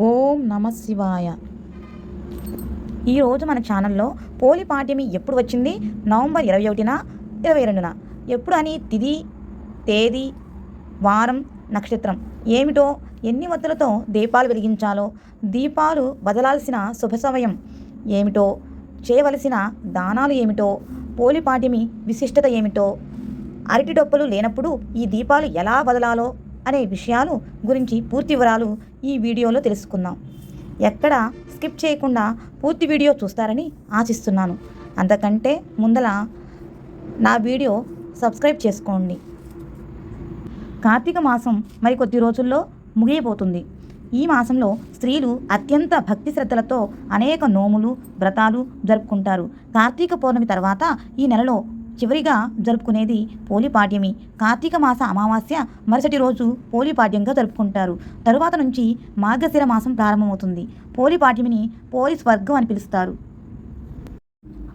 ఓం నమ శివాయ. ఈరోజు మన ఛానల్లో పోలి పాడ్యమి ఎప్పుడు వచ్చింది? నవంబర్ 21న 22న ఎప్పుడు అని తిథి, తేదీ, వారం, నక్షత్రం ఏమిటో, ఎన్ని వత్తులతో దీపాలు వెలిగించాలో, దీపాలు వదలాల్సిన శుభ సమయం ఏమిటో, చేయవలసిన దానాలు ఏమిటో, పోలి పాడ్యమి విశిష్టత ఏమిటో, అరటి డొప్పలు లేనప్పుడు ఈ దీపాలు ఎలా వదలాలో అనే విషయాలు గురించి పూర్తి వివరాలు ఈ వీడియోలో తెలుసుకుందాం. ఎక్కడ స్కిప్ చేయకుండా పూర్తి వీడియో చూస్తారని ఆశిస్తున్నాను. అంతకంటే ముందల నా వీడియో సబ్స్క్రైబ్ చేసుకోండి. కార్తీక మాసం మరికొద్ది రోజుల్లో ముగియబోతుంది. ఈ మాసంలో స్త్రీలు అత్యంత భక్తి శ్రద్ధలతో అనేక నోములు, వ్రతాలు జరుపుకుంటారు. కార్తీక పౌర్ణమి తర్వాత ఈ నెలలో చివరిగా జరుపుకునేది పోలి పాడ్యమి. కార్తీక మాస అమావాస్య మరుసటి రోజు పోలి పాడ్యంగా జరుపుకుంటారు. తరువాత నుంచి మార్గశిర మాసం ప్రారంభమవుతుంది. పోలి పాడ్యమిని పోలి స్వర్గం అని పిలుస్తారు.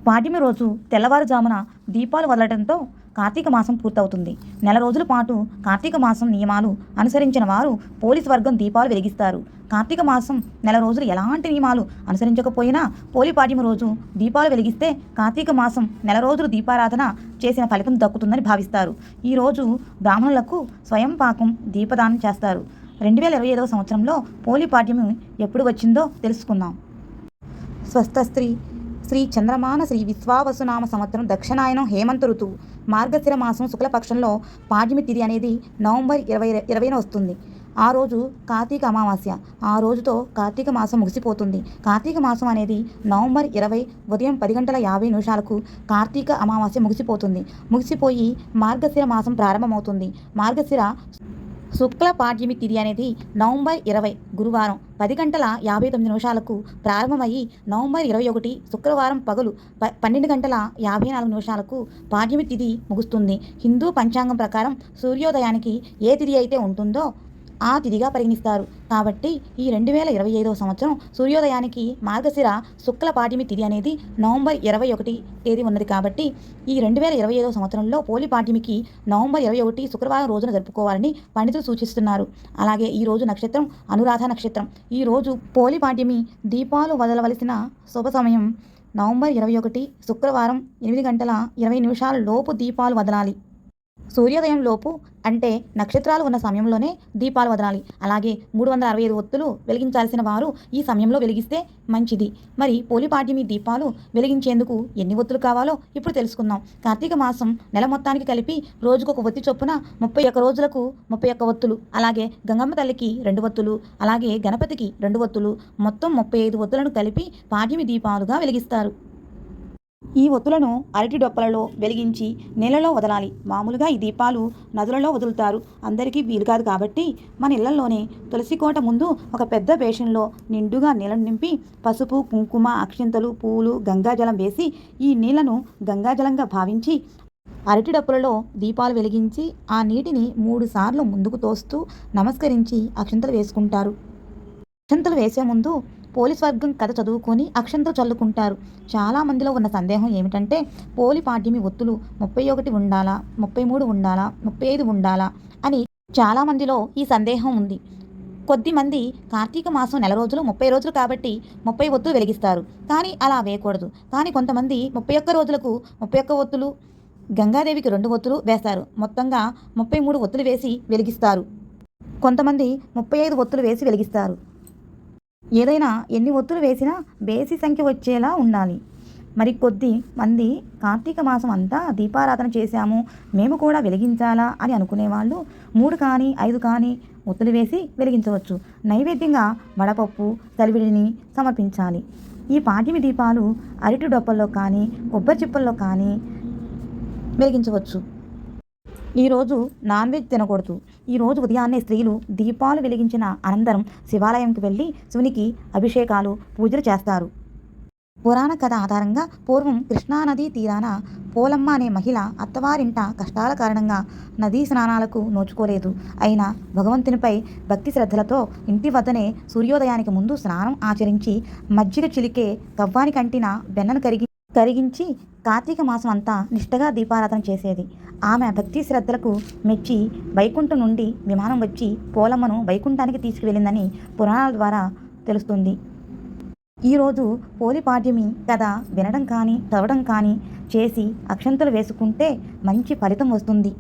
పాడ్యమి రోజు తెల్లవారుజామున దీపాలు వదలడంతో కార్తీక మాసం పూర్తవుతుంది. నెల రోజుల పాటు కార్తీక మాసం నియమాలు అనుసరించిన వారు పోలీస్ వర్గం దీపాలు వెలిగిస్తారు. కార్తీక మాసం నెల రోజులు ఎలాంటి నియమాలు అనుసరించకపోయినా పోలి పాడ్యమి రోజు దీపాలు వెలిగిస్తే కార్తీక మాసం నెల రోజులు దీపారాధన చేసిన ఫలితం దక్కుతుందని భావిస్తారు. ఈరోజు బ్రాహ్మణులకు స్వయం పాకం దీపదానం చేస్తారు. 2025 సంవత్సరంలో పోలి పాడ్యమి ఎప్పుడు వచ్చిందో తెలుసుకుందాం. స్వస్థస్త్రీ శ్రీ చంద్రమాన శ్రీ విశ్వావసునామ సంవత్సరం దక్షిణాయనం హేమంత ఋతువు మార్గశిర మాసం శుక్లపక్షంలో పాడ్యమి తిథి అనేది నవంబర్ 20న వస్తుంది. ఆ రోజు కార్తీక అమావాస్య. ఆ రోజుతో కార్తీక మాసం ముగిసిపోతుంది. కార్తీక మాసం అనేది నవంబర్ 20 ఉదయం 10:50 కార్తీక అమావాస్య ముగిసిపోతుంది. ముగిసిపోయి మార్గశిర మాసం ప్రారంభమవుతుంది. మార్గశిర శుక్ల పాడ్యమి తిథి అనేది నవంబర్ 20 గురువారం 10:59 ప్రారంభమయ్యి నవంబర్ 21 శుక్రవారం పగలు 12:54 పాడ్యమి తిథి ముగుస్తుంది. హిందూ పంచాంగం ప్రకారం సూర్యోదయానికి ఏ తిథి అయితే ఉంటుందో ఆ తిథిగా పరిగణిస్తారు. కాబట్టి ఈ 2025 సంవత్సరం సూర్యోదయానికి మార్గశిర శుక్ల పాడ్యమి తిథి అనేది నవంబర్ 21 తేదీ ఉన్నది. కాబట్టి ఈ 2025 సంవత్సరంలో పోలి పాడ్యమికి నవంబర్ 21 శుక్రవారం రోజున జరుపుకోవాలని పండితులు సూచిస్తున్నారు. అలాగే ఈ రోజు నక్షత్రం అనురాధ నక్షత్రం. ఈ రోజు పోలి పాడ్యమి దీపాలు వదలవలసిన శుభ సమయం నవంబర్ 21 శుక్రవారం 8:20 లోపు దీపాలు వదలాలి. సూర్యోదయం లోపు అంటే నక్షత్రాలు ఉన్న సమయంలోనే దీపాలు వదలాలి. అలాగే 365 ఒత్తులు వెలిగించాల్సిన వారు ఈ సమయంలో వెలిగిస్తే మంచిది. మరి పోలి పాడ్యమి దీపాలు వెలిగించేందుకు ఎన్ని ఒత్తులు కావాలో ఇప్పుడు తెలుసుకుందాం. కార్తీక మాసం నెల మొత్తానికి కలిపి రోజుకొక ఒత్తి చొప్పున 31 రోజులకు 31 ఒత్తులు, అలాగే గంగమ్మ తల్లికి 2 ఒత్తులు, అలాగే గణపతికి 2 ఒత్తులు, మొత్తం 35 ఒత్తులను కలిపి పాడ్యమి దీపాలుగా వెలిగిస్తారు. ఈ ఒత్తులను అరటి డొప్పలలో వెలిగించి నీళ్ళలో వదలాలి. మామూలుగా ఈ దీపాలు నదులలో వదులుతారు. అందరికీ వీలు కాదు కాబట్టి మన ఇళ్లలోనే తులసి కోట ముందు ఒక పెద్ద బేషన్లో నిండుగా నీళ్ళను నింపి పసుపు, కుంకుమ, అక్షింతలు, పూలు, గంగాజలం వేసి ఈ నీళ్లను గంగాజలంగా భావించి అరటి డప్పులలో దీపాలు వెలిగించి ఆ నీటిని 3 సార్లు ముందుకు తోస్తూ నమస్కరించి అక్షింతలు వేసుకుంటారు. అక్షంతలు వేసే ముందు పోలీస్ వర్గం కథ చదువుకొని అక్షంతలు చల్లుకుంటారు. చాలామందిలో ఉన్న సందేహం ఏమిటంటే పోలి పాడ్యమి ఒత్తులు 31 ఉండాలా, 33 ఉండాలా, 35 ఉండాలా అని చాలామందిలో ఈ సందేహం ఉంది. కొద్దిమంది కార్తీక మాసం నెల రోజులు 30 రోజులు కాబట్టి 30 ఒత్తులు వెలిగిస్తారు. కానీ అలా వేయకూడదు. కానీ కొంతమంది 31 రోజులకు 31 ఒత్తులు, గంగాదేవికి 2 ఒత్తులు వేస్తారు. మొత్తంగా 33 ఒత్తులు వేసి వెలిగిస్తారు. కొంతమంది 35 ఒత్తులు వేసి వెలిగిస్తారు. ఏదైనా ఎన్ని ఒత్తులు వేసినా బేసి సంఖ్య వచ్చేలా ఉండాలి. మరి కొద్ది మంది కార్తీక మాసం అంతా దీపారాధన చేశాము, మేము కూడా వెలిగించాలా అని అనుకునేవాళ్ళు 3 కానీ 5 కానీ ఒత్తులు వేసి వెలిగించవచ్చు. నైవేద్యంగా వడపప్పు, తలివిడిని సమర్పించాలి. ఈ పాడ్యమి దీపాలు అరటి డొప్పల్లో కానీ కొబ్బరి చిప్పల్లో కానీ వెలిగించవచ్చు. ఈరోజు నాన్ వెజ్ తినకూడదు. ఈరోజు ఉదయాన్నే స్త్రీలు దీపాలు వెలిగించిన అనంతరం శివాలయంకి వెళ్ళి శివునికి అభిషేకాలు, పూజలు చేస్తారు. పురాణ కథ ఆధారంగా పూర్వం కృష్ణానదీ తీరాన పోలమ్మ అనే మహిళ అత్తవారింట కష్టాల కారణంగా నదీ స్నానాలకు నోచుకోలేదు. అయినా భగవంతునిపై భక్తి శ్రద్ధలతో ఇంటి వద్దనే సూర్యోదయానికి ముందు స్నానం ఆచరించి మజ్జిగ చిలికే కవ్వానికంటిన బెన్నను కరిగించి కార్తీక మాసం అంతా నిష్టగా దీపారాధన చేసేది. ఆమె భక్తి శ్రద్ధలకు మెచ్చి వైకుంఠం నుండి విమానం వచ్చి పోలమ్మను వైకుంఠానికి తీసుకువెళ్ళిందని పురాణాల ద్వారా తెలుస్తుంది. ఈరోజు పోలిపాడ్యమి కథ వినడం కానీ చదవడం కానీ చేసి అక్షంతలు వేసుకుంటే మంచి ఫలితం వస్తుంది.